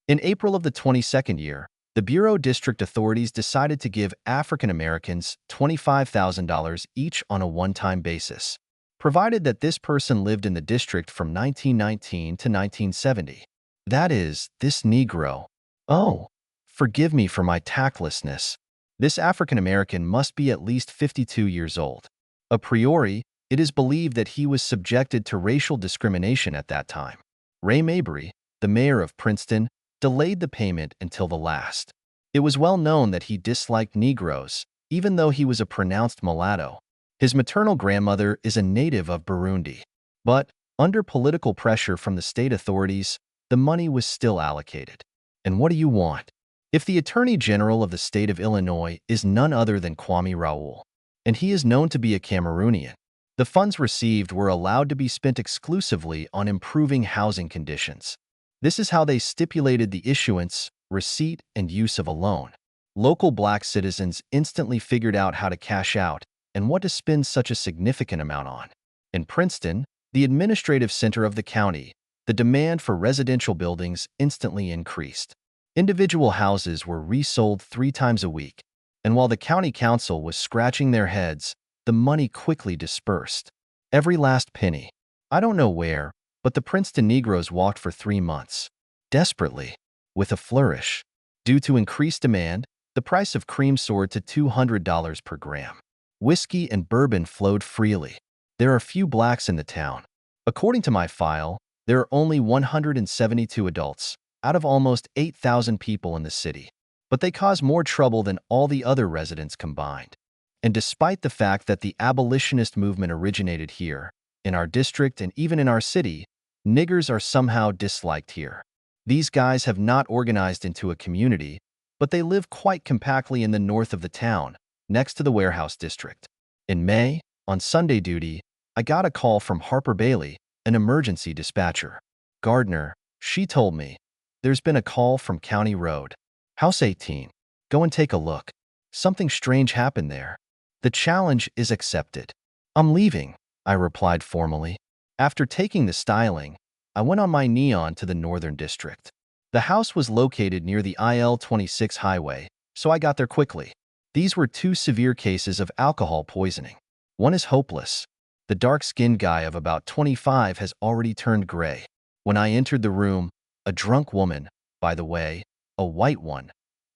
In April of the 22nd year, the Bureau District authorities decided to give African Americans $25,000 each on a one-time basis, provided that this person lived in the district from 1919 to 1970. That is, this Negro. Oh, forgive me for my tactlessness. This African American must be at least 52 years old. A priori, it is believed that he was subjected to racial discrimination at that time. Ray Mabry, the mayor of Princeton, delayed the payment until the last. It was well known that he disliked Negroes, even though he was a pronounced mulatto. His maternal grandmother is a native of Burundi. But, under political pressure from the state authorities, the money was still allocated. And what do you want? If the Attorney General of the state of Illinois is none other than Kwame Raoul, and he is known to be a Cameroonian, the funds received were allowed to be spent exclusively on improving housing conditions. This is how they stipulated the issuance, receipt, and use of a loan. Local black citizens instantly figured out how to cash out and what to spend such a significant amount on. In Princeton, the administrative center of the county, the demand for residential buildings instantly increased. Individual houses were resold 3 times a week, and while the county council was scratching their heads, the money quickly dispersed. Every last penny. I don't know where, but the Princeton Negroes walked for 3 months. Desperately. With a flourish. Due to increased demand, the price of cream soared to $200 per gram. Whiskey and bourbon flowed freely. There are few blacks in the town. According to my file, there are only 172 adults, out of almost 8,000 people in the city. But they cause more trouble than all the other residents combined. And despite the fact that the abolitionist movement originated here, in our district and even in our city, niggers are somehow disliked here. These guys have not organized into a community, but they live quite compactly in the north of the town, next to the warehouse district. In May, on Sunday duty, I got a call from Harper Bailey, an emergency dispatcher. Gardner, she told me, there's been a call from County Road. House 18. Go and take a look. Something strange happened there. The challenge is accepted. I'm leaving, I replied formally. After taking the styling, I went on my neon to the Northern District. The house was located near the IL-26 highway, so I got there quickly. These were 2 severe cases of alcohol poisoning. One is hopeless. The dark-skinned guy of about 25 has already turned gray. When I entered the room, a drunk woman, by the way, a white one,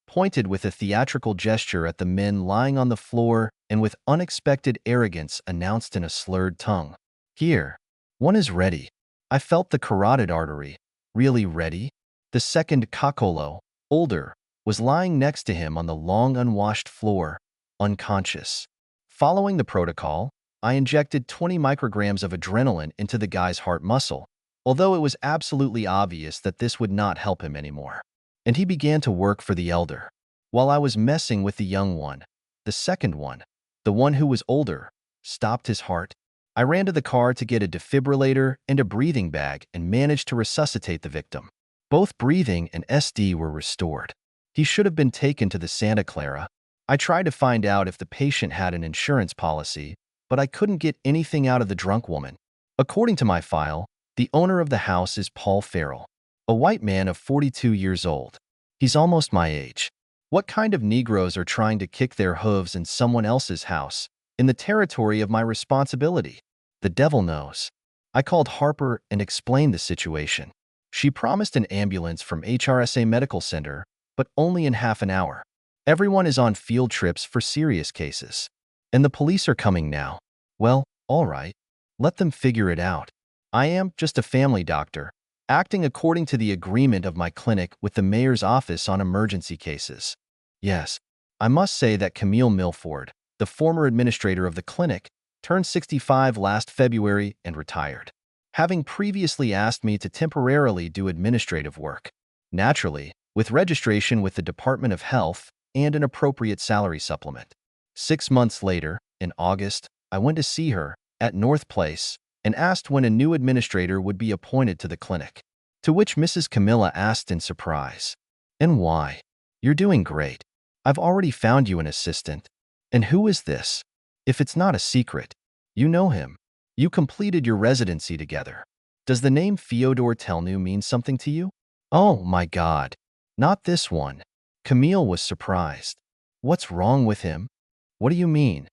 pointed with a theatrical gesture at the men lying on the floor and with unexpected arrogance announced in a slurred tongue, "Here, one is ready." I felt the carotid artery. Really ready? The second Kakolo, older, was lying next to him on the long unwashed floor, unconscious. Following the protocol, I injected 20 micrograms of adrenaline into the guy's heart muscle, although it was absolutely obvious that this would not help him anymore. And he began to work for the elder. While I was messing with the young one, the second one, the one who was older, stopped his heart. I ran to the car to get a defibrillator and a breathing bag and managed to resuscitate the victim. Both breathing and SD were restored. He should have been taken to the Santa Clara. I tried to find out if the patient had an insurance policy, but I couldn't get anything out of the drunk woman. According to my file, the owner of the house is Paul Farrell, a white man of 42 years old. He's almost my age. What kind of Negroes are trying to kick their hooves in someone else's house, in the territory of my responsibility? The devil knows. I called Harper and explained the situation. She promised an ambulance from HRSA Medical Center, but only in half an hour. Everyone is on field trips for serious cases. And the police are coming now. Well, all right. Let them figure it out. I am just a family doctor, acting according to the agreement of my clinic with the mayor's office on emergency cases. Yes, I must say that Camille Milford, the former administrator of the clinic, turned 65 last February and retired, having previously asked me to temporarily do administrative work. Naturally, with registration with the Department of Health and an appropriate salary supplement. 6 months later, in August, I went to see her at North Place and asked when a new administrator would be appointed to the clinic, to which Mrs. Camilla asked in surprise, "And why? You're doing great. I've already found you an assistant. And who is this? If it's not a secret, you know him. You completed your residency together. Does the name Fyodor Telnu mean something to you?" Oh my God. Not this one. Camille was surprised. What's wrong with him? What do you mean?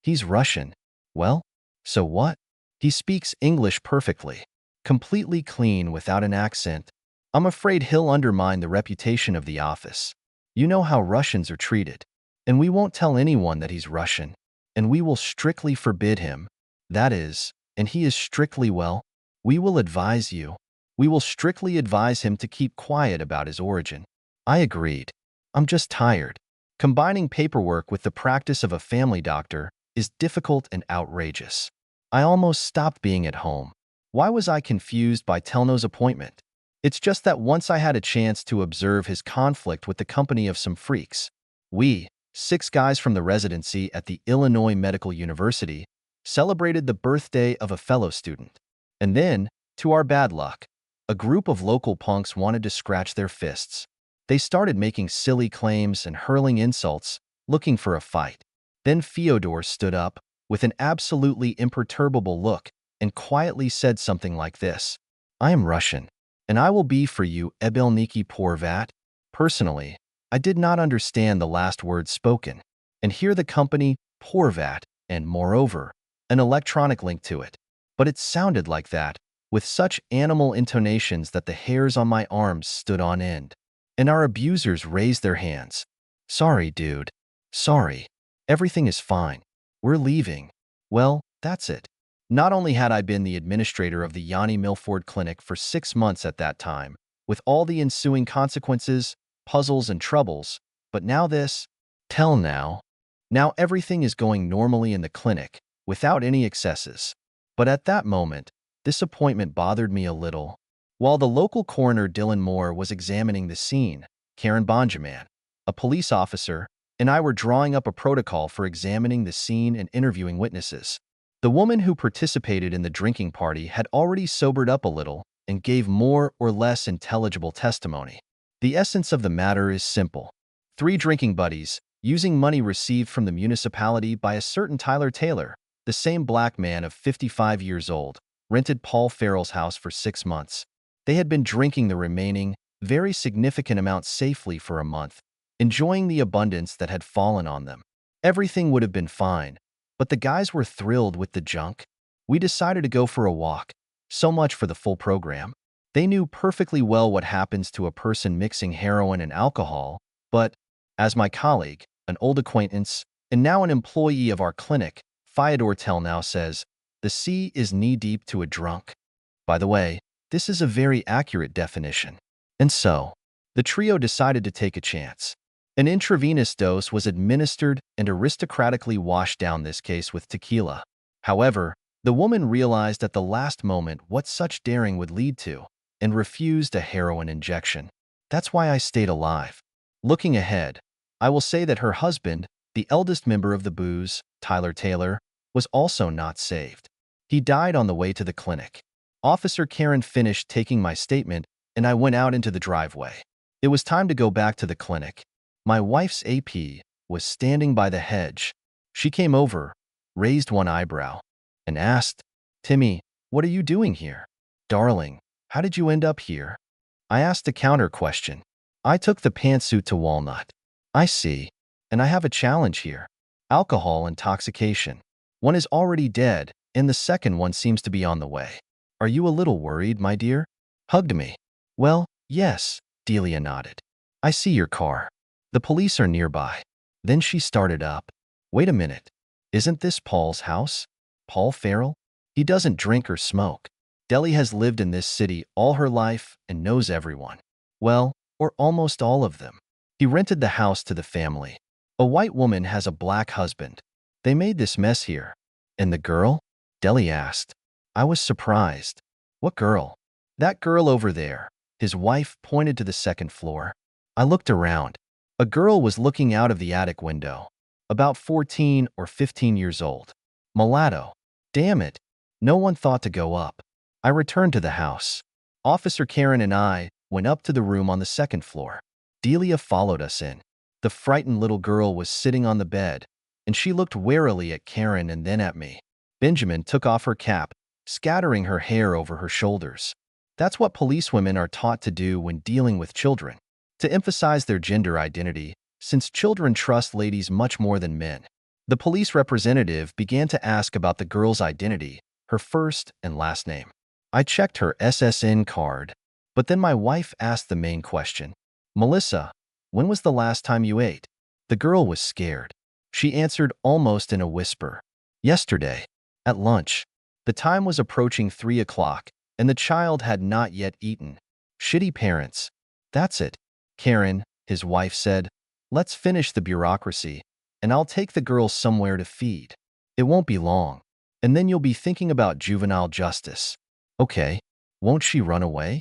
He's Russian. Well, so what? He speaks English perfectly, completely clean without an accent. I'm afraid he'll undermine the reputation of the office. You know how Russians are treated. And we won't tell anyone that he's Russian. And we will strictly forbid him. That is, and he is strictly well. We will advise you. We will strictly advise him to keep quiet about his origin. I agreed. I'm just tired. Combining paperwork with the practice of a family doctor is difficult and outrageous. I almost stopped being at home. Why was I confused by Telno's appointment? It's just that once I had a chance to observe his conflict with the company of some freaks, we, 6 guys from the residency at the Illinois Medical University, celebrated the birthday of a fellow student. And then, to our bad luck, a group of local punks wanted to scratch their fists. They started making silly claims and hurling insults, looking for a fight. Then Fyodor stood up, with an absolutely imperturbable look, and quietly said something like this: I am Russian, and I will be for you Ebelniki Porvat. Personally, I did not understand the last words spoken, and here the company Porvat, and moreover, an electronic link to it. But it sounded like that, with such animal intonations that the hairs on my arms stood on end. And our abusers raised their hands. Sorry, dude. Sorry. Everything is fine. We're leaving. Well, that's it. Not only had I been the administrator of the Yanni Milford Clinic for 6 months at that time, with all the ensuing consequences, puzzles, and troubles, but now this. Tell now. Now everything is going normally in the clinic, without any excesses. But at that moment, this appointment bothered me a little. While the local coroner Dylan Moore was examining the scene, Karen Bonjaman, a police officer, and I were drawing up a protocol for examining the scene and interviewing witnesses. The woman who participated in the drinking party had already sobered up a little and gave more or less intelligible testimony. The essence of the matter is simple. 3 drinking buddies, using money received from the municipality by a certain Tyler Taylor, the same black man of 55 years old, rented Paul Farrell's house for 6 months. They had been drinking the remaining, very significant amount safely for a month, enjoying the abundance that had fallen on them. Everything would have been fine, but the guys were thrilled with the junk. We decided to go for a walk. So much for the full program. They knew perfectly well what happens to a person mixing heroin and alcohol, but, as my colleague, an old acquaintance, and now an employee of our clinic, Fyodor Telnow says, the sea is knee-deep to a drunk. By the way, this is a very accurate definition. And so, the trio decided to take a chance. An intravenous dose was administered and aristocratically washed down this case with tequila. However, the woman realized at the last moment what such daring would lead to, and refused a heroin injection. That's why I stayed alive. Looking ahead, I will say that her husband, the eldest member of the booze, Tyler Taylor, was also not saved. He died on the way to the clinic. Officer Karen finished taking my statement, and I went out into the driveway. It was time to go back to the clinic. My wife's AP was standing by the hedge. She came over, raised one eyebrow, and asked, Timmy, what are you doing here? Darling, how did you end up here? I asked a counter question. I took the pantsuit to Walnut. I see, and I have a challenge here. Alcohol intoxication. One is already dead, and the second one seems to be on the way. Are you a little worried, my dear? Hugged me. Well, yes, Delia nodded. I see your car. The police are nearby. Then she started up. Wait a minute. Isn't this Paul's house? Paul Farrell? He doesn't drink or smoke. Deli has lived in this city all her life and knows everyone. Well, or almost all of them. He rented the house to the family. A white woman has a black husband. They made this mess here. And the girl? Deli asked. I was surprised. What girl? That girl over there. His wife pointed to the second floor. I looked around. A girl was looking out of the attic window. About 14 or 15 years old. Mulatto. Damn it. No one thought to go up. I returned to the house. Officer Karen and I went up to the room on the second floor. Delia followed us in. The frightened little girl was sitting on the bed, and she looked warily at Karen and then at me. Benjamin took off her cap, scattering her hair over her shoulders. That's what policewomen are taught to do when dealing with children, to emphasize their gender identity, since children trust ladies much more than men. The police representative began to ask about the girl's identity, her first and last name. I checked her SSN card, but then my wife asked the main question. Melissa, when was the last time you ate? The girl was scared. She answered almost in a whisper. Yesterday, at lunch. The time was approaching 3 o'clock, and the child had not yet eaten. Shitty parents. That's it. Karen, his wife said, let's finish the bureaucracy, and I'll take the girl somewhere to feed. It won't be long, and then you'll be thinking about juvenile justice. Okay, won't she run away?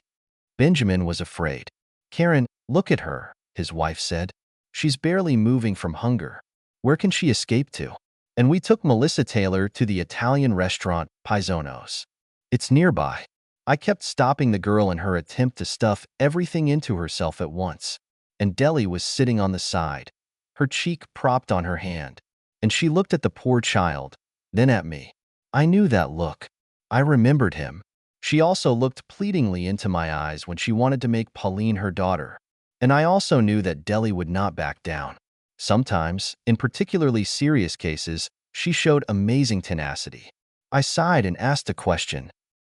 Benjamin was afraid. Karen, look at her, his wife said. She's barely moving from hunger. Where can she escape to? And we took Melissa Taylor to the Italian restaurant Paisonos. It's nearby. I kept stopping the girl in her attempt to stuff everything into herself at once. And Deli was sitting on the side, her cheek propped on her hand. And she looked at the poor child, then at me. I knew that look. I remembered him. She also looked pleadingly into my eyes when she wanted to make Pauline her daughter. And I also knew that Deli would not back down. Sometimes, in particularly serious cases, she showed amazing tenacity. I sighed and asked a question.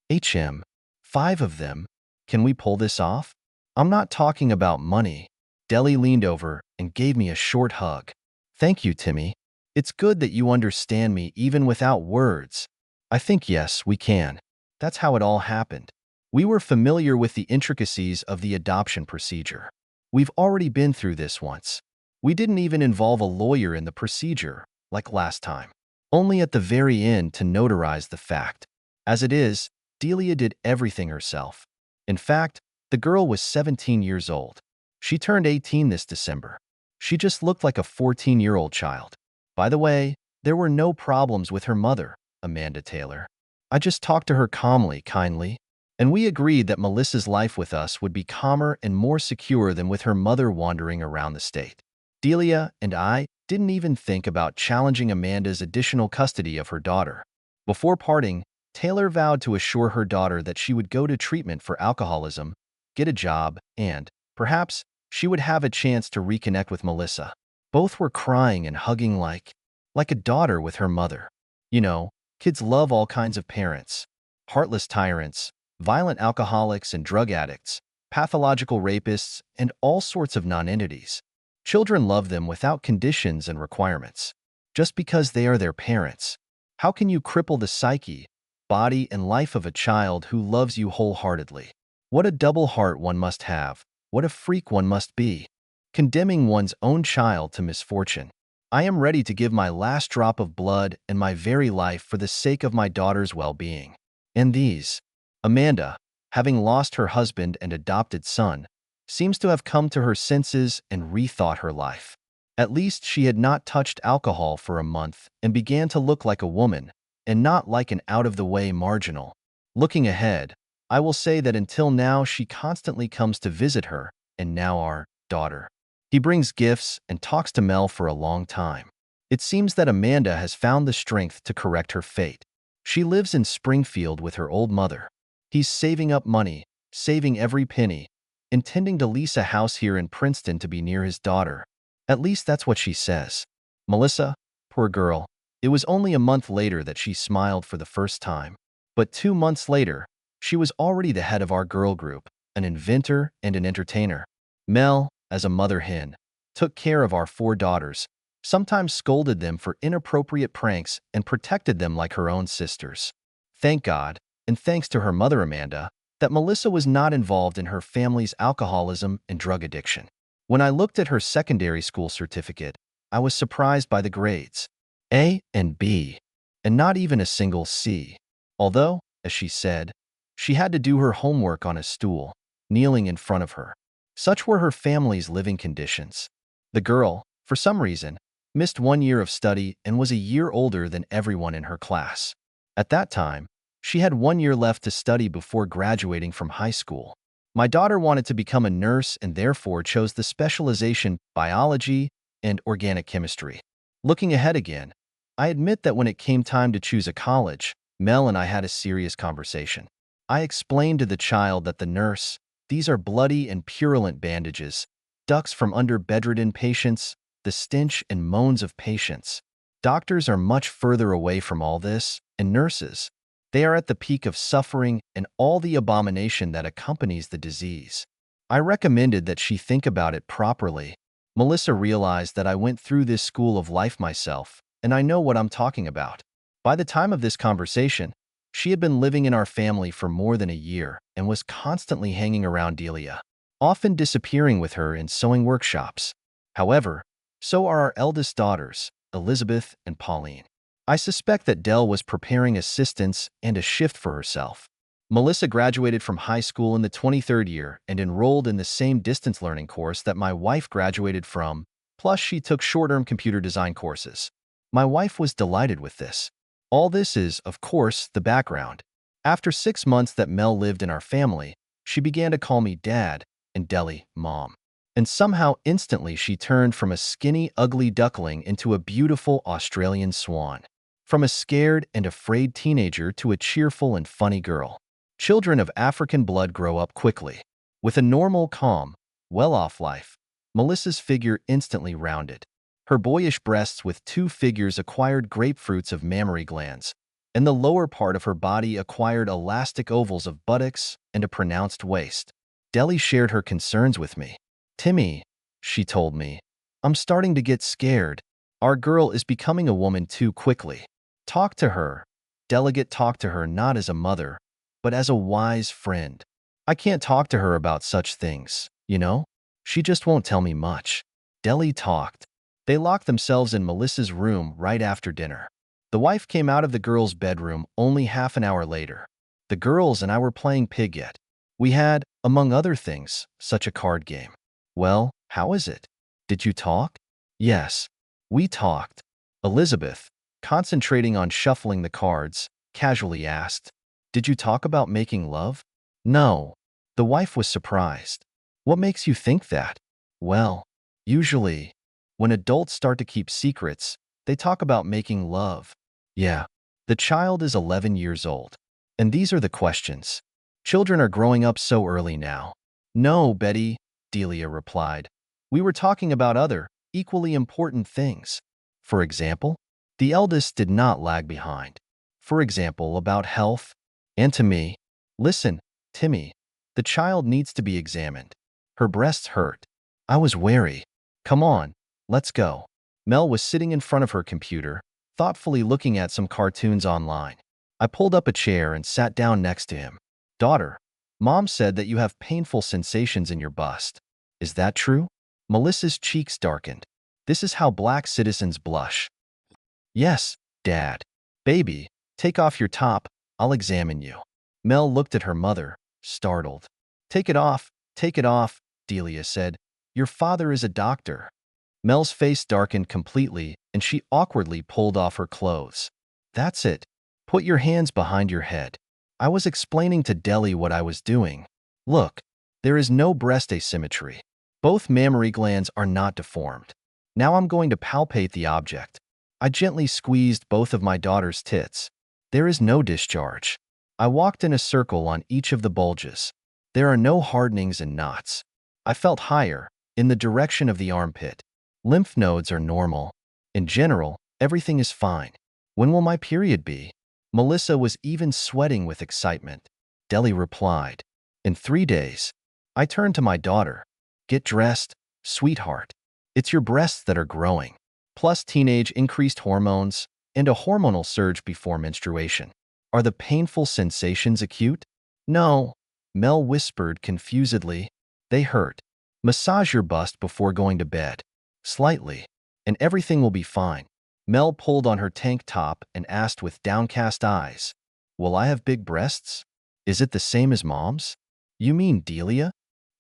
HM, 5 of them. Can we pull this off? I'm not talking about money. Deli leaned over and gave me a short hug. Thank you, Timmy. It's good that you understand me even without words. I think yes, we can. That's how it all happened. We were familiar with the intricacies of the adoption procedure. We've already been through this once. We didn't even involve a lawyer in the procedure, like last time. Only at the very end to notarize the fact. As it is, Delia did everything herself. In fact, the girl was 17 years old. She turned 18 this December. She just looked like a 14-year-old child. By the way, there were no problems with her mother, Amanda Taylor. I just talked to her calmly, kindly, and we agreed that Melissa's life with us would be calmer and more secure than with her mother wandering around the state. Delia and I didn't even think about challenging Amanda's additional custody of her daughter. Before parting, Taylor vowed to assure her daughter that she would go to treatment for alcoholism, get a job, and, perhaps, she would have a chance to reconnect with Melissa. Both were crying and hugging like a daughter with her mother. You know, kids love all kinds of parents. Heartless tyrants, violent alcoholics and drug addicts, pathological rapists, and all sorts of non-entities. Children love them without conditions and requirements, just because they are their parents. How can you cripple the psyche, body, and life of a child who loves you wholeheartedly? What a double heart one must have. What a freak one must be. Condemning one's own child to misfortune. I am ready to give my last drop of blood and my very life for the sake of my daughter's well-being. And these. Amanda, having lost her husband and adopted son, seems to have come to her senses and rethought her life. At least she had not touched alcohol for a month and began to look like a woman, and not like an out-of-the-way marginal. Looking ahead, I will say that until now she constantly comes to visit her, and now our daughter. He brings gifts and talks to Mel for a long time. It seems that Amanda has found the strength to correct her fate. She lives in Springfield with her old mother. He's saving up money, saving every penny, intending to lease a house here in Princeton to be near his daughter. At least that's what she says. Melissa, poor girl, it was only a month later that she smiled for the first time. But 2 months later, she was already the head of our girl group, an inventor and an entertainer. Mel, as a mother hen, took care of our 4 daughters, sometimes scolded them for inappropriate pranks and protected them like her own sisters. Thank God, and thanks to her mother Amanda, that Melissa was not involved in her family's alcoholism and drug addiction. When I looked at her secondary school certificate, I was surprised by the grades, A and B, and not even a single C. Although, as she said, she had to do her homework on a stool, kneeling in front of her. Such were her family's living conditions. The girl, for some reason, missed 1 year of study and was a year older than everyone in her class. At that time, she had 1 year left to study before graduating from high school. My daughter wanted to become a nurse and therefore chose the specialization biology and organic chemistry. Looking ahead again, I admit that when it came time to choose a college, Mel and I had a serious conversation. I explained to the child that the nurse, these are bloody and purulent bandages, ducts from under bedridden patients, the stench and moans of patients. Doctors are much further away from all this, and nurses, they are at the peak of suffering and all the abomination that accompanies the disease. I recommended that she think about it properly. Melissa realized that I went through this school of life myself, and I know what I'm talking about. By the time of this conversation, she had been living in our family for more than a year and was constantly hanging around Delia, often disappearing with her in sewing workshops. However, so are our eldest daughters, Elizabeth and Pauline. I suspect that Dell was preparing assistance and a shift for herself. Melissa graduated from high school in the 23rd year and enrolled in the same distance learning course that my wife graduated from, plus she took short-term computer design courses. My wife was delighted with this. All this is, of course, the background. After 6 months that Mel lived in our family, she began to call me Dad and Deli Mom. And somehow instantly she turned from a skinny, ugly duckling into a beautiful Australian swan. From a scared and afraid teenager to a cheerful and funny girl. Children of African blood grow up quickly. With a normal, calm, well-off life, Melissa's figure instantly rounded. Her boyish breasts with 2 figures acquired grapefruits of mammary glands, and the lower part of her body acquired elastic ovals of buttocks and a pronounced waist. Deli shared her concerns with me. Timmy, she told me, I'm starting to get scared. Our girl is becoming a woman too quickly. Talk to her. Delegate talked to her not as a mother, but as a wise friend. I can't talk to her about such things, you know? She just won't tell me much. Deli talked. They locked themselves in Melissa's room right after dinner. The wife came out of the girls' bedroom only half an hour later. The girls and I were playing pig yet. We had, among other things, such a card game. Well, how is it? Did you talk? Yes, we talked. Elizabeth, concentrating on shuffling the cards, casually asked, Did you talk about making love? No. The wife was surprised. What makes you think that? Well, usually, when adults start to keep secrets, they talk about making love. Yeah. The child is 11 years old. And these are the questions. Children are growing up so early now. No, Betty, Delia replied. We were talking about other, equally important things. For example, the eldest did not lag behind. For example, about health. And to me, listen, Timmy, the child needs to be examined. Her breasts hurt. I was wary. Come on, let's go. Mel was sitting in front of her computer, thoughtfully looking at some cartoons online. I pulled up a chair and sat down next to him. Daughter, Mom said that you have painful sensations in your bust. Is that true? Melissa's cheeks darkened. This is how black citizens blush. Yes, Dad. Baby, take off your top. I'll examine you. Mel looked at her mother, startled. Take it off, Delia said. Your father is a doctor. Mel's face darkened completely, and she awkwardly pulled off her clothes. That's it. Put your hands behind your head. I was explaining to Deli what I was doing. Look, there is no breast asymmetry. Both mammary glands are not deformed. Now I'm going to palpate the object. I gently squeezed both of my daughter's tits. There is no discharge. I walked in a circle on each of the bulges. There are no hardenings and knots. I felt higher, in the direction of the armpit. Lymph nodes are normal. In general, everything is fine. When will my period be? Melissa was even sweating with excitement. Deli replied, In 3 days. I turned to my daughter. Get dressed, sweetheart. It's your breasts that are growing. Plus teenage increased hormones and a hormonal surge before menstruation. Are the painful sensations acute? No, Mel whispered confusedly. They hurt. Massage your bust before going to bed. Slightly. And everything will be fine. Mel pulled on her tank top and asked with downcast eyes, Will I have big breasts? Is it the same as Mom's? You mean Delia?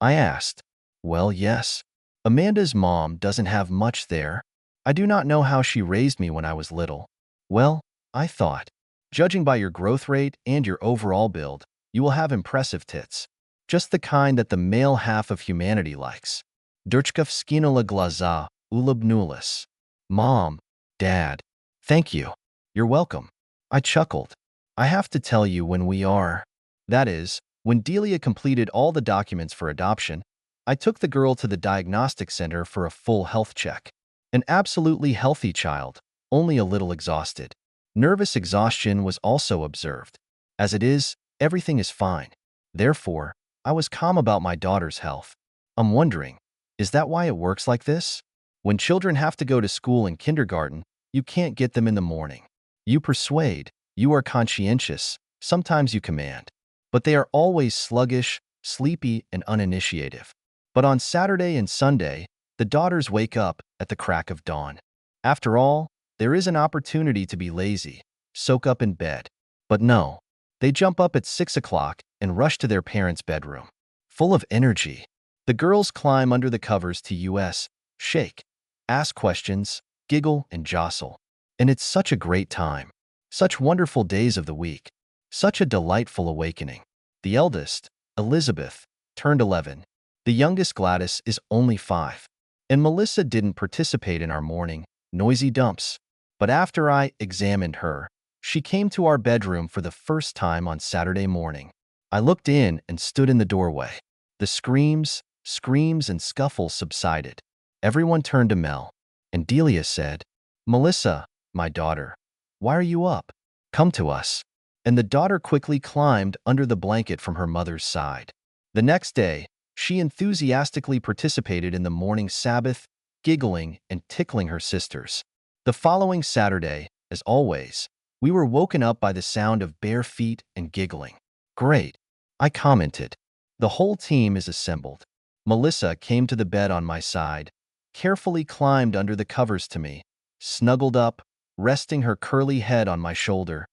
I asked. Well, yes. Amanda's mom doesn't have much there. I do not know how she raised me when I was little. Well, I thought, judging by your growth rate and your overall build, you will have impressive tits. Just the kind that the male half of humanity likes. Durchkowskinola glaza, ulubnulis. Mom, Dad, thank you. You're welcome. I chuckled. I have to tell you when we are. That is, when Delia completed all the documents for adoption, I took the girl to the diagnostic center for a full health check. An absolutely healthy child, only a little exhausted. Nervous exhaustion was also observed. As it is, everything is fine. Therefore, I was calm about my daughter's health. I'm wondering, is that why it works like this? When children have to go to school in kindergarten, you can't get them in the morning. You persuade, you are conscientious, sometimes you command. But they are always sluggish, sleepy, and uninitiative. But on Saturday and Sunday, the daughters wake up at the crack of dawn. After all, there is an opportunity to be lazy, soak up in bed. But no, they jump up at 6 o'clock and rush to their parents' bedroom. Full of energy, the girls climb under the covers to shake, ask questions, giggle, and jostle. And it's such a great time. Such wonderful days of the week. Such a delightful awakening. The eldest, Elizabeth, turned 11. The youngest, Gladys, is only 5. And Melissa didn't participate in our morning, noisy dumps. But after I examined her, she came to our bedroom for the first time on Saturday morning. I looked in and stood in the doorway. The screams, and scuffles subsided. Everyone turned to Mel, and Delia said, "Melissa, my daughter, why are you up? Come to us." And the daughter quickly climbed under the blanket from her mother's side. The next day, she enthusiastically participated in the morning Sabbath, giggling and tickling her sisters. The following Saturday, as always, we were woken up by the sound of bare feet and giggling. "Great," I commented. The whole team is assembled. Melissa came to the bed on my side, carefully climbed under the covers to me, snuggled up, resting her curly head on my shoulder,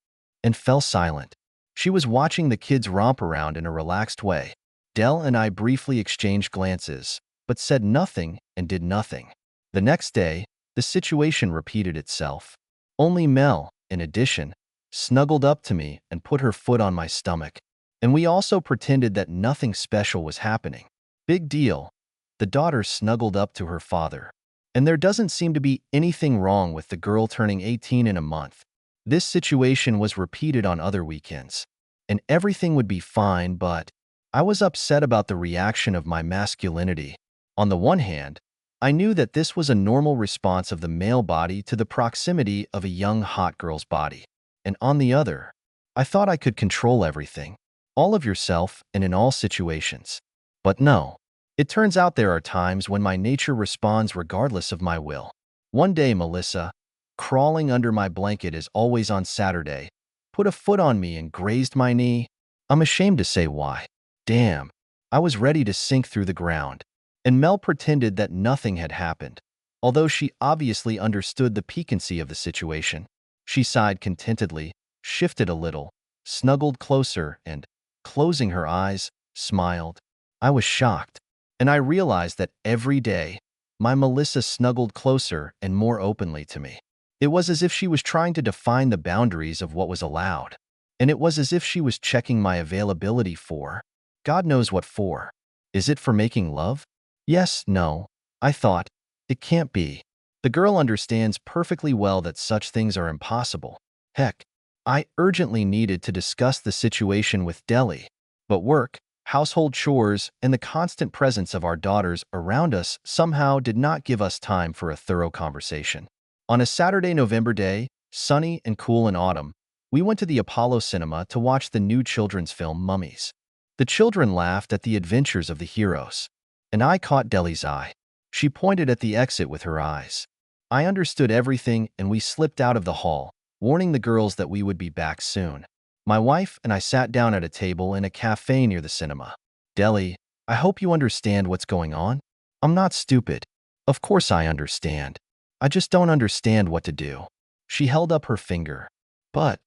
and fell silent. She was watching the kids romp around in a relaxed way. Dell and I briefly exchanged glances, but said nothing and did nothing. The next day, the situation repeated itself. Only Mel, in addition, snuggled up to me and put her foot on my stomach. And we also pretended that nothing special was happening. Big deal. The daughter snuggled up to her father. And there doesn't seem to be anything wrong with the girl turning 18 in a month. This situation was repeated on other weekends. And everything would be fine, but I was upset about the reaction of my masculinity. On the one hand, I knew that this was a normal response of the male body to the proximity of a young hot girl's body. And on the other, I thought I could control everything, all of yourself and in all situations. But no, it turns out there are times when my nature responds regardless of my will. One day, Melissa, crawling under my blanket as always on Saturday, put a foot on me and grazed my knee. I'm ashamed to say why. Damn, I was ready to sink through the ground. And Mel pretended that nothing had happened. Although she obviously understood the piquancy of the situation, she sighed contentedly, shifted a little, snuggled closer, and, closing her eyes, smiled. I was shocked, and I realized that every day, my Melissa snuggled closer and more openly to me. It was as if she was trying to define the boundaries of what was allowed, and it was as if she was checking my availability for, God knows what for. Is it for making love? Yes, no, I thought. It can't be. The girl understands perfectly well that such things are impossible. Heck, I urgently needed to discuss the situation with Deli, but work, household chores, and the constant presence of our daughters around us somehow did not give us time for a thorough conversation. On a Saturday November day, sunny and cool in autumn, we went to the Apollo Cinema to watch the new children's film Mummies. The children laughed at the adventures of the heroes, and I caught Deli's eye. She pointed at the exit with her eyes. I understood everything, and we slipped out of the hall, warning the girls that we would be back soon. My wife and I sat down at a table in a cafe near the cinema. Deli, I hope you understand what's going on. I'm not stupid. Of course I understand. I just don't understand what to do. She held up her finger. But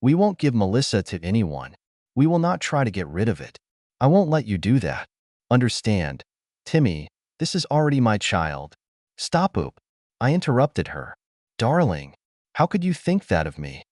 we won't give Melissa to anyone. We will not try to get rid of it. I won't let you do that. Understand, Timmy, this is already my child. Stop, Oop. I interrupted her. Darling, how could you think that of me?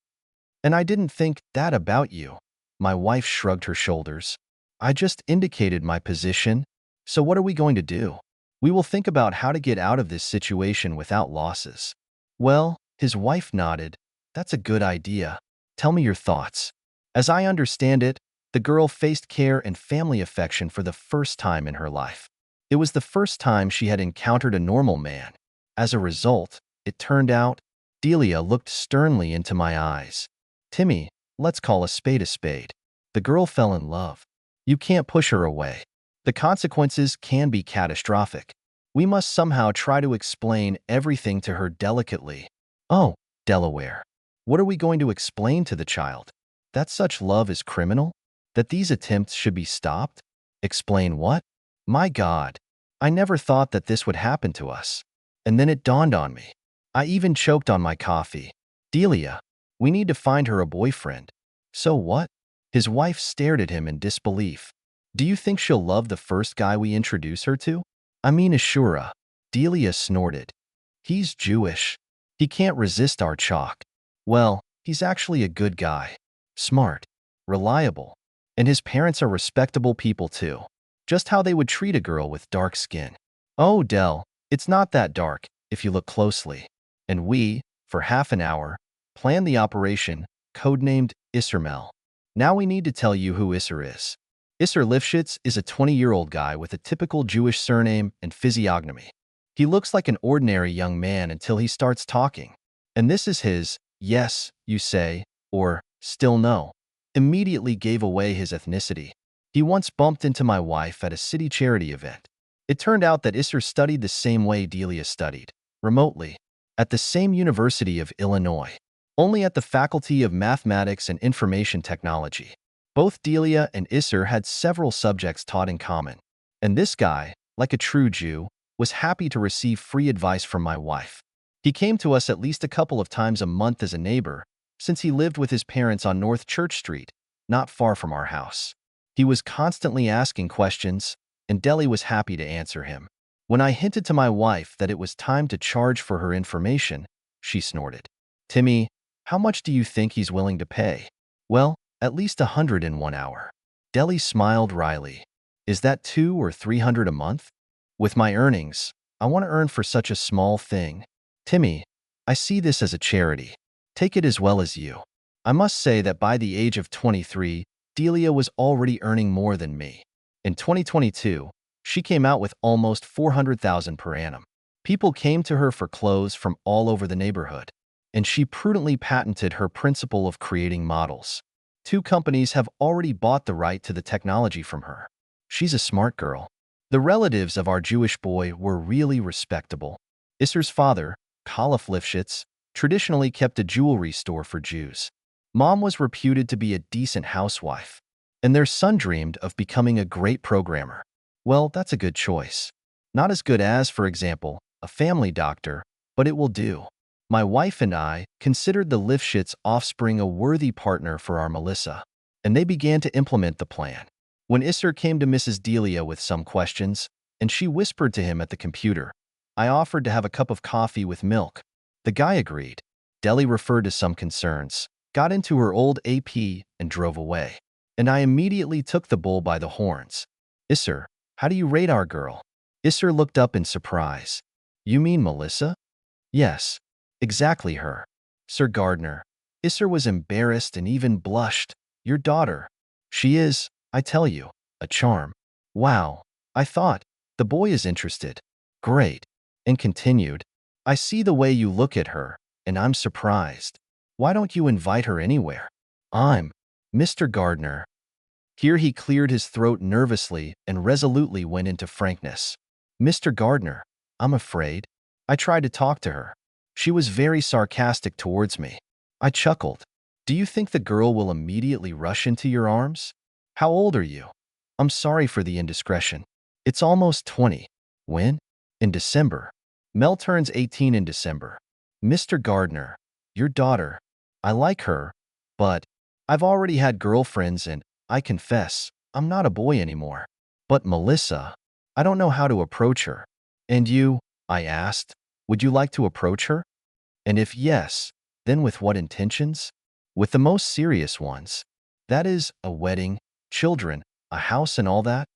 And I didn't think that about you. My wife shrugged her shoulders. I just indicated my position. So what are we going to do? We will think about how to get out of this situation without losses. Well, his wife nodded. That's a good idea. Tell me your thoughts. As I understand it, The girl faced care and family affection for the first time in her life. It was the first time she had encountered a normal man. As a result, it turned out, Delia looked sternly into my eyes. Timmy, let's call a spade a spade. The girl fell in love. You can't push her away. The consequences can be catastrophic. We must somehow try to explain everything to her delicately. Oh, Delaware. What are we going to explain to the child? That such love is criminal? That these attempts should be stopped? Explain what? My God, I never thought that this would happen to us. And then it dawned on me. I even choked on my coffee. Delia, we need to find her a boyfriend. So what? His wife stared at him in disbelief. Do you think she'll love the first guy we introduce her to? I mean Ashura. Delia snorted. He's Jewish. He can't resist our chalk. Well, he's actually a good guy. Smart. Reliable. And his parents are respectable people too. Just how they would treat a girl with dark skin. Oh, Del, it's not that dark, if you look closely. And we, for half an hour, planned the operation, codenamed Issermel. Now we need to tell you who Isser is. Isser Lifshitz is a 20-year-old guy with a typical Jewish surname and physiognomy. He looks like an ordinary young man until he starts talking. And this is his, yes, you say, or still no. Immediately gave away his ethnicity. He once bumped into my wife at a city charity event. It turned out that Isser studied the same way Delia studied, remotely, at the same University of Illinois, only at the Faculty of Mathematics and Information Technology. Both Delia and Isser had several subjects taught in common. And this guy, like a true Jew, was happy to receive free advice from my wife. He came to us at least a couple of times a month as a neighbor, since he lived with his parents on North Church Street, not far from our house. He was constantly asking questions, and Deli was happy to answer him. When I hinted to my wife that it was time to charge for her information, she snorted. Timmy, how much do you think he's willing to pay? Well, at least 100 in 1 hour. Deli smiled wryly. Is that 200 or 300 a month? With my earnings, I want to earn for such a small thing. Timmy, I see this as a charity. Take it as well as you. I must say that by the age of 23, Delia was already earning more than me. In 2022, she came out with almost $400,000 per annum. People came to her for clothes from all over the neighborhood, and she prudently patented her principle of creating models. 2 companies have already bought the right to the technology from her. She's a smart girl. The relatives of our Jewish boy were really respectable. Isser's father, Kalif Lifshitz, traditionally kept a jewelry store for Jews. Mom was reputed to be a decent housewife, and their son dreamed of becoming a great programmer. Well, that's a good choice. Not as good as, for example, a family doctor, but it will do. My wife and I considered the Lifshitz offspring a worthy partner for our Melissa, and they began to implement the plan. When Isser came to Mrs. Delia with some questions, and she whispered to him at the computer, I offered to have a cup of coffee with milk. The guy agreed. Deli referred to some concerns, got into her old AP, and drove away. And I immediately took the bull by the horns. Isser, how do you rate our girl? Isser looked up in surprise. You mean Melissa? Yes, exactly her. Sir Gardner. Isser was embarrassed and even blushed. Your daughter. She is, I tell you, a charm. Wow, I thought. The boy is interested. Great. And continued. I see the way you look at her, and I'm surprised. Why don't you invite her anywhere? I'm Mr. Gardner. Here he cleared his throat nervously and resolutely went into frankness. Mr. Gardner, I'm afraid. I tried to talk to her. She was very sarcastic towards me. I chuckled. Do you think the girl will immediately rush into your arms? How old are you? I'm sorry for the indiscretion. It's almost 20. When? In December. Mel turns 18 in December. Mr. Gardner, your daughter. I like her, but I've already had girlfriends and, I confess, I'm not a boy anymore. But Melissa, I don't know how to approach her. And you, I asked, would you like to approach her? And if yes, then with what intentions? With the most serious ones. That is, a wedding, children, a house and all that?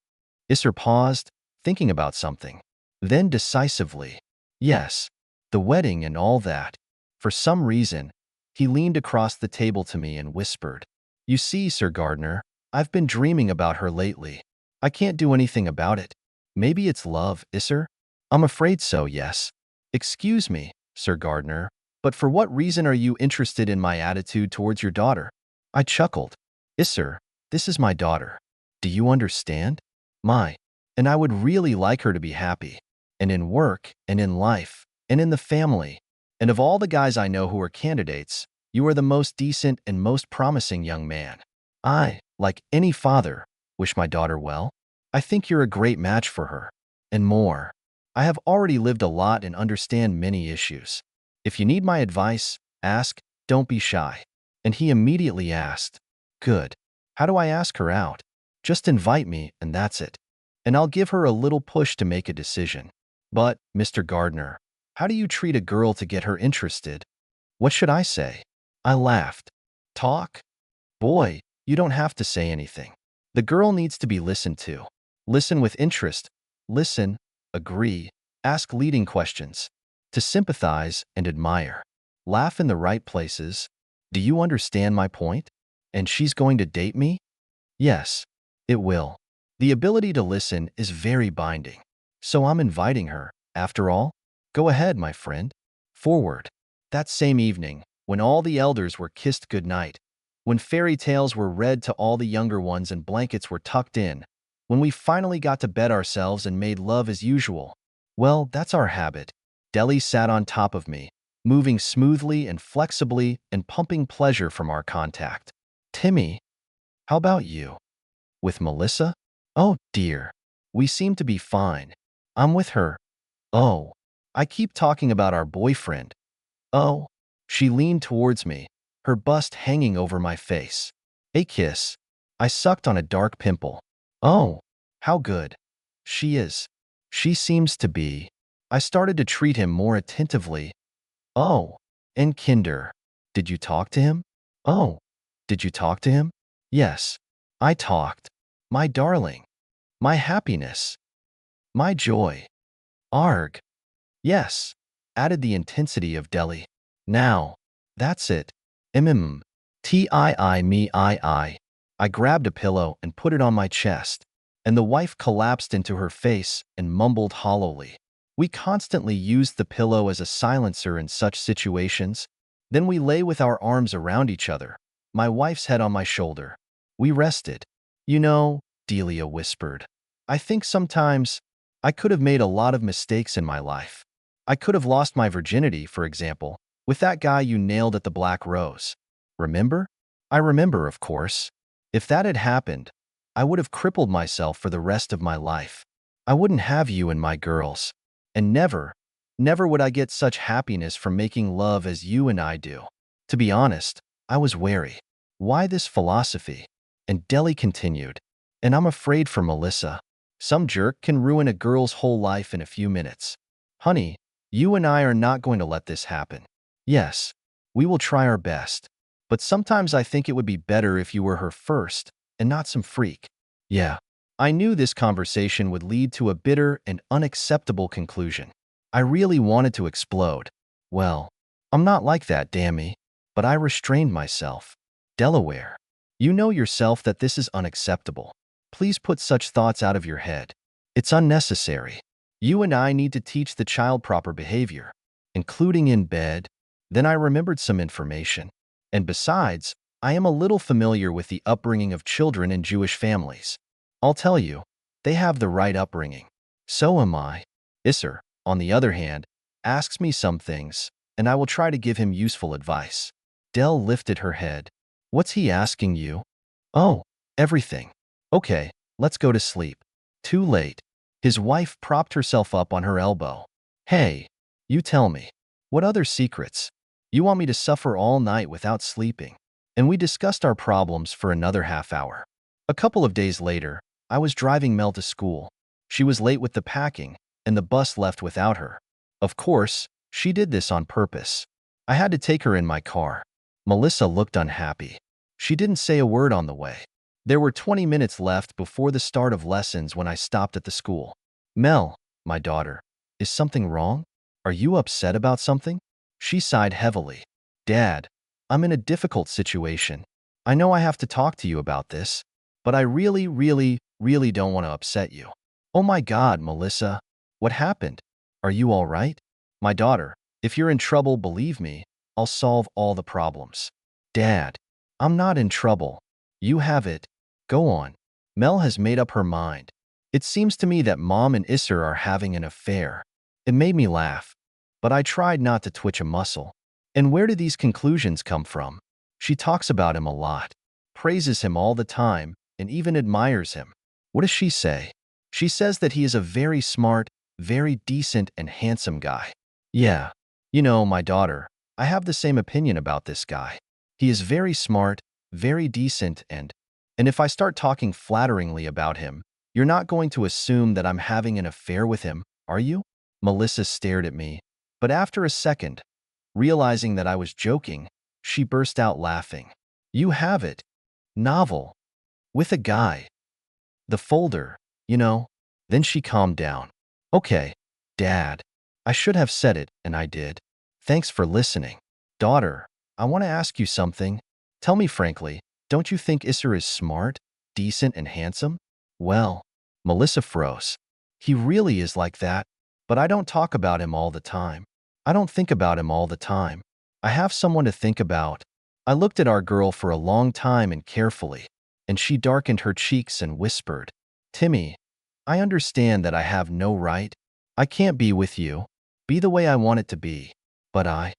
Isser paused, thinking about something. Then decisively, yes, the wedding and all that. For some reason, he leaned across the table to me and whispered, You see, Sir Gardner, I've been dreaming about her lately. I can't do anything about it. Maybe it's love, sir? I'm afraid so, yes. Excuse me, Sir Gardner, but for what reason are you interested in my attitude towards your daughter? I chuckled. Sir, this is my daughter. Do you understand? And I would really like her to be happy. And in work, and in life, and in the family. And of all the guys I know who are candidates, you are the most decent and most promising young man. I, like any father, wish my daughter well. I think you're a great match for her. And more. I have already lived a lot and understand many issues. If you need my advice, ask, don't be shy. And he immediately asked, Good. How do I ask her out? Just invite me, and that's it. And I'll give her a little push to make a decision. But, Mr. Gardner, how do you treat a girl to get her interested? What should I say? I laughed. Talk? Boy, you don't have to say anything. The girl needs to be listened to. Listen with interest. Listen, agree, ask leading questions. To sympathize and admire. Laugh in the right places. Do you understand my point? And she's going to date me? Yes, it will. The ability to listen is very binding. So I'm inviting her, after all. Go ahead, my friend. Forward. That same evening, when all the elders were kissed goodnight, when fairy tales were read to all the younger ones and blankets were tucked in, when we finally got to bed ourselves and made love as usual. Well, that's our habit. Deli sat on top of me, moving smoothly and flexibly and pumping pleasure from our contact. Timmy, how about you? With Melissa? Oh, dear. We seem to be fine. I'm with her. Oh, I keep talking about our boyfriend. Oh, she leaned towards me, her bust hanging over my face. A kiss. I sucked on a dark pimple. Oh, how good. She is. She seems to be. I started to treat him more attentively. Oh, and Kinder. Did you talk to him? Oh, did you talk to him? Yes, I talked. My darling. My happiness. My joy. Arg. Yes, added the intensity of Deli. Now, that's it. Tii me I. I grabbed a pillow and put it on my chest, and the wife collapsed into her face and mumbled hollowly. We constantly used the pillow as a silencer in such situations. Then we lay with our arms around each other, my wife's head on my shoulder. We rested. You know, Delia whispered, I think sometimes I could have made a lot of mistakes in my life. I could have lost my virginity, for example, with that guy you nailed at the Black Rose. Remember? I remember, of course. If that had happened, I would have crippled myself for the rest of my life. I wouldn't have you and my girls. And never would I get such happiness from making love as you and I do. To be honest, I was wary. Why this philosophy? And Deli continued, and I'm afraid for Melissa. Some jerk can ruin a girl's whole life in a few minutes. Honey, you and I are not going to let this happen. Yes, we will try our best. But sometimes I think it would be better if you were her first, and not some freak. Yeah. I knew this conversation would lead to a bitter and unacceptable conclusion. I really wanted to explode. Well, I'm not like that, damn me. But I restrained myself. Delaware, you know yourself that this is unacceptable. Please put such thoughts out of your head. It's unnecessary. You and I need to teach the child proper behavior, including in bed. Then I remembered some information. And besides, I am a little familiar with the upbringing of children in Jewish families. I'll tell you, they have the right upbringing. So am I. Isser, on the other hand, asks me some things, and I will try to give him useful advice. Dell lifted her head. What's he asking you? Oh, everything. Okay, let's go to sleep. Too late. His wife propped herself up on her elbow. Hey, you tell me. What other secrets? You want me to suffer all night without sleeping? And we discussed our problems for another half hour. A couple of days later, I was driving Mel to school. She was late with the packing, and the bus left without her. Of course, she did this on purpose. I had to take her in my car. Melissa looked unhappy. She didn't say a word on the way. There were 20 minutes left before the start of lessons when I stopped at the school. Mel, my daughter, is something wrong? Are you upset about something? She sighed heavily. Dad, I'm in a difficult situation. I know I have to talk to you about this. but I really don't want to upset you. Oh my God, Melissa. What happened? Are you all right? My daughter, if you're in trouble, believe me, I'll solve all the problems. Dad, I'm not in trouble. You have it. Go on. Mel has made up her mind. It seems to me that Mom and Isser are having an affair. It made me laugh, but I tried not to twitch a muscle. And where do these conclusions come from? She talks about him a lot, praises him all the time, and even admires him. What does she say? She says that he is a very smart, very decent and handsome guy. Yeah, my daughter, I have the same opinion about this guy. He is very smart, very decent, and if I start talking flatteringly about him, you're not going to assume that I'm having an affair with him, are you? Melissa stared at me, but after a second, realizing that I was joking, she burst out laughing. You have it. Novel. With a guy. The folder, you know. Then she calmed down. Okay, Dad. I should have said it, and I did. Thanks for listening. Daughter, I want to ask you something. Tell me frankly, don't you think Isser is smart, decent, and handsome? Well, Melissa froze. He really is like that, but I don't talk about him all the time. I don't think about him all the time. I have someone to think about. I looked at our girl for a long time and carefully, and she darkened her cheeks and whispered, Timmy, I understand that I have no right. I can't be with you, be the way I want it to be, but I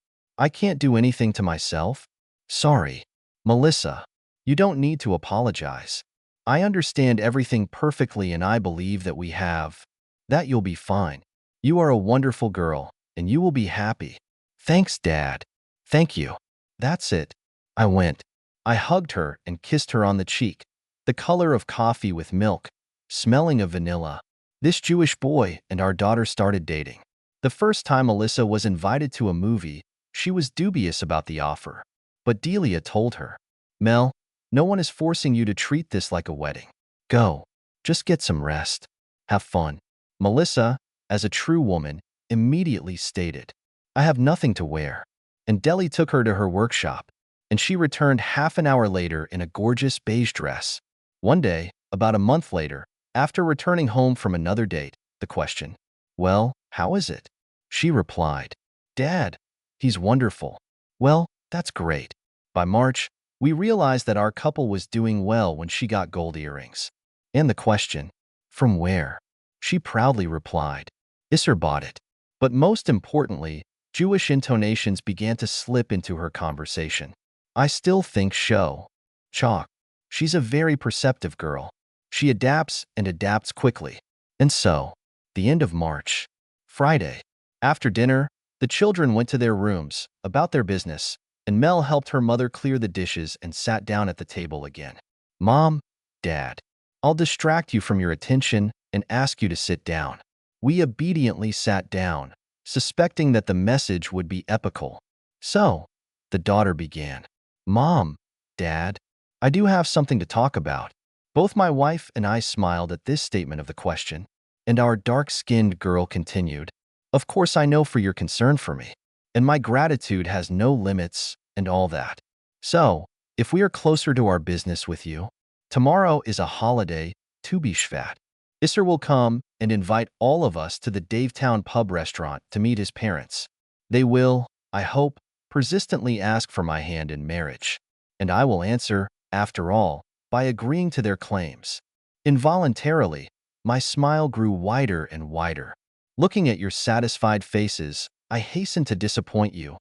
can't do anything to myself. Sorry. Melissa, you don't need to apologize. I understand everything perfectly and I believe that you'll be fine. You are a wonderful girl and you will be happy. Thanks, Dad. Thank you. That's it. I went. I hugged her and kissed her on the cheek, the color of coffee with milk, smelling of vanilla. This Jewish boy and our daughter started dating. The first time Alyssa was invited to a movie, she was dubious about the offer. But Delia told her, Mel, no one is forcing you to treat this like a wedding. Go. Just get some rest. Have fun. Melissa, as a true woman, immediately stated, I have nothing to wear. And Deli took her to her workshop, and she returned half an hour later in a gorgeous beige dress. One day, about a month later, after returning home from another date, the question, well, how is it? She replied, Dad, he's wonderful. Well, that's great. By March, we realized that our couple was doing well when she got gold earrings. And the question, from where? She proudly replied, Isser bought it. But most importantly, Jewish intonations began to slip into her conversation. I still think Chalk. She's a very perceptive girl. She adapts and adapts quickly. And so, the end of March, Friday. After dinner, the children went to their rooms, about their business, and Mel helped her mother clear the dishes and sat down at the table again. Mom, Dad, I'll distract you from your attention and ask you to sit down. We obediently sat down, suspecting that the message would be epical. So, the daughter began. Mom, Dad, I do have something to talk about. Both my wife and I smiled at this statement of the question, and our dark-skinned girl continued, Of course I know for your concern for me, and my gratitude has no limits and all that. So, if we are closer to our business with you, tomorrow is a holiday, Tu B'Shvat. Isser will come and invite all of us to the Davetown pub restaurant to meet his parents. They will, I hope, persistently ask for my hand in marriage, and I will answer, after all, by agreeing to their claims. Involuntarily, my smile grew wider and wider. Looking at your satisfied faces, I hasten to disappoint you.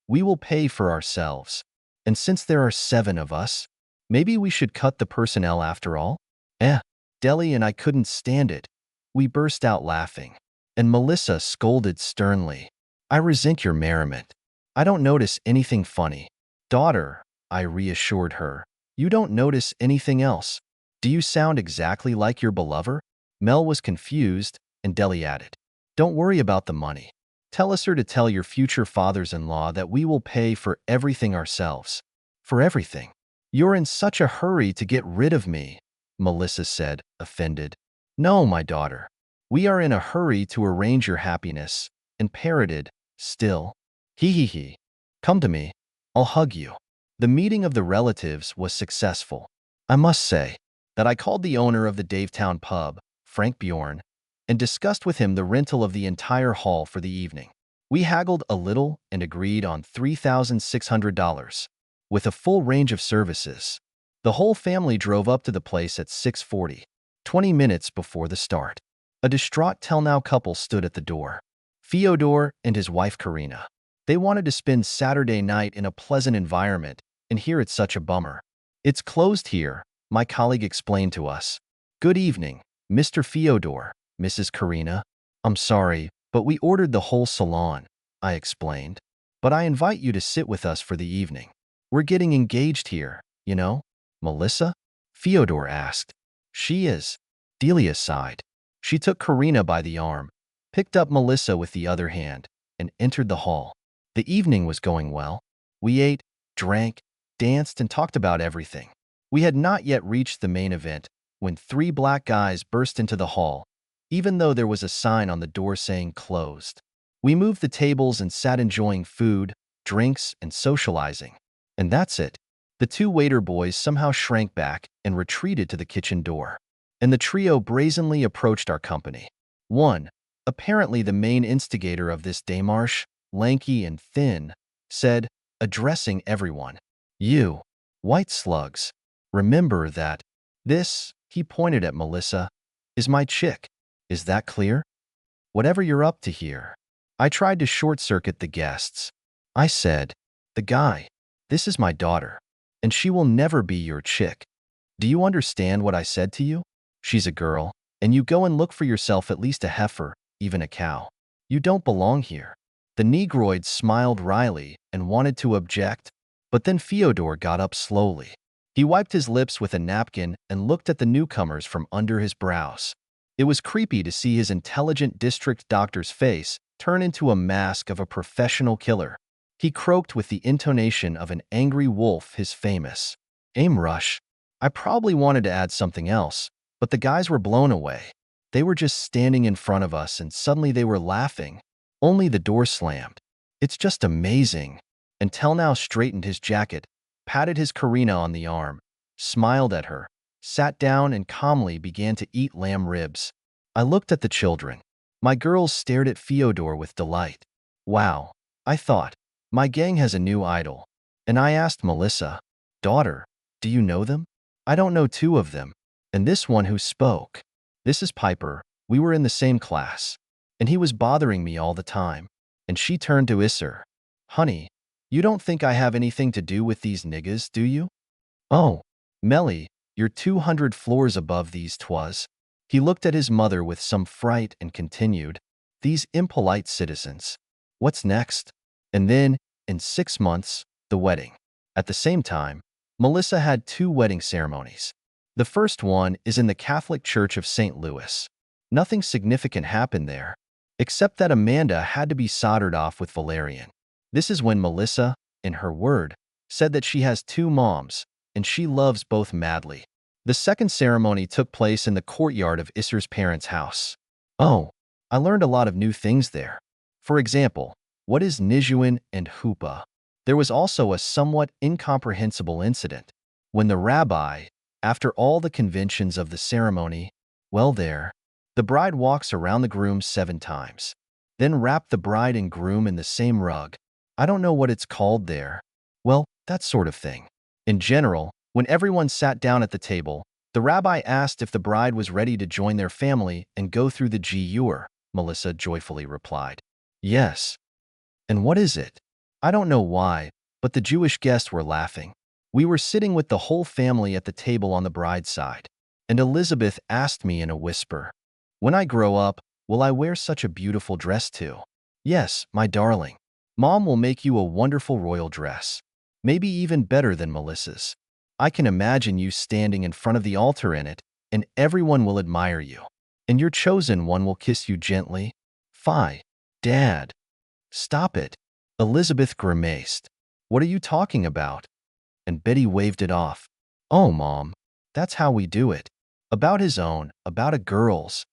We will pay for ourselves. And since there are 7 of us, maybe we should cut the personnel after all? Deli and I couldn't stand it. We burst out laughing. And Melissa scolded sternly. I resent your merriment. I don't notice anything funny. Daughter, I reassured her, you don't notice anything else. Do you sound exactly like your belover? Mel was confused, and Deli added, Don't worry about the money. Tell Isser to tell your future fathers-in-law that we will pay for everything ourselves. For everything. You're in such a hurry to get rid of me, Melissa said, offended. No, my daughter. We are in a hurry to arrange your happiness, and parroted, still. He. Come to me. I'll hug you. The meeting of the relatives was successful. I must say, that I called the owner of the Davetown pub, Frank Bjorn, and discussed with him the rental of the entire hall for the evening. We haggled a little and agreed on $3,600, with a full range of services. The whole family drove up to the place at 6:40, 20 minutes before the start. A distraught Tellnow couple stood at the door. Fyodor and his wife Karina. They wanted to spend Saturday night in a pleasant environment, and here it's such a bummer. It's closed here, my colleague explained to us. Good evening, Mr. Fyodor, Mrs. Karina. I'm sorry, but we ordered the whole salon, I explained. But I invite you to sit with us for the evening. We're getting engaged here, you know? Melissa? Fyodor asked. She is. Delia sighed. She took Karina by the arm, picked up Melissa with the other hand, and entered the hall. The evening was going well. We ate, drank, danced, and talked about everything. We had not yet reached the main event when three black guys burst into the hall, even though there was a sign on the door saying closed. We moved the tables and sat enjoying food, drinks, and socializing. And that's it. The two waiter boys somehow shrank back and retreated to the kitchen door. And the trio brazenly approached our company. One, apparently the main instigator of this démarche, lanky and thin, said, addressing everyone, "You, white slugs, remember that this," he pointed at Melissa, "is my chick. Is that clear? Whatever you're up to here." I tried to short-circuit the guests. I said, "The guy, this is my daughter, and she will never be your chick. Do you understand what I said to you? She's a girl, and you go and look for yourself at least a heifer, even a cow. You don't belong here." The Negroid smiled wryly and wanted to object, but then Fyodor got up slowly. He wiped his lips with a napkin and looked at the newcomers from under his brows. It was creepy to see his intelligent district doctor's face turn into a mask of a professional killer. He croaked with the intonation of an angry wolf, his famous aim rush. I probably wanted to add something else, but the guys were blown away. They were just standing in front of us and suddenly they were laughing. Only the door slammed. It's just amazing. And Tellnow straightened his jacket, patted his Karina on the arm, smiled at her, sat down and calmly began to eat lamb ribs. I looked at the children. My girls stared at Fyodor with delight. Wow, I thought, my gang has a new idol. And I asked Melissa, "Daughter, do you know them?" "I don't know two of them." And this one who spoke. "This is Piper. We were in the same class. And he was bothering me all the time." And she turned to Isser. "Honey, you don't think I have anything to do with these niggas, do you?" "Oh, Melly, you're 200 floors above these twas." He looked at his mother with some fright and continued, "These impolite citizens. What's next?" And then, in 6 months, the wedding. At the same time, Melissa had 2 wedding ceremonies. The first one is in the Catholic Church of St. Louis. Nothing significant happened there, except that Amanda had to be soldered off with valerian. This is when Melissa, in her word, said that she has 2 moms, and she loves both madly. The second ceremony took place in the courtyard of Isser's parents' house. Oh, I learned a lot of new things there. For example, what is Nijuin and Hupa? There was also a somewhat incomprehensible incident. When the rabbi, after all the conventions of the ceremony, the bride walks around the groom 7 times. Then wrap the bride and groom in the same rug. I don't know what it's called there. Well, that sort of thing. In general, when everyone sat down at the table, the rabbi asked if the bride was ready to join their family and go through the Geur. Melissa joyfully replied, "Yes." "And what is it?" I don't know why, but the Jewish guests were laughing. We were sitting with the whole family at the table on the bride's side, and Elizabeth asked me in a whisper, "When I grow up, will I wear such a beautiful dress too?" "Yes, my darling. Mom will make you a wonderful royal dress, maybe even better than Melissa's. I can imagine you standing in front of the altar in it, and everyone will admire you. And your chosen one will kiss you gently." "Fie, Dad. Stop it." Elizabeth grimaced. "What are you talking about?" And Betty waved it off. "Oh, Mom, that's how we do it. About his own, about a girl's."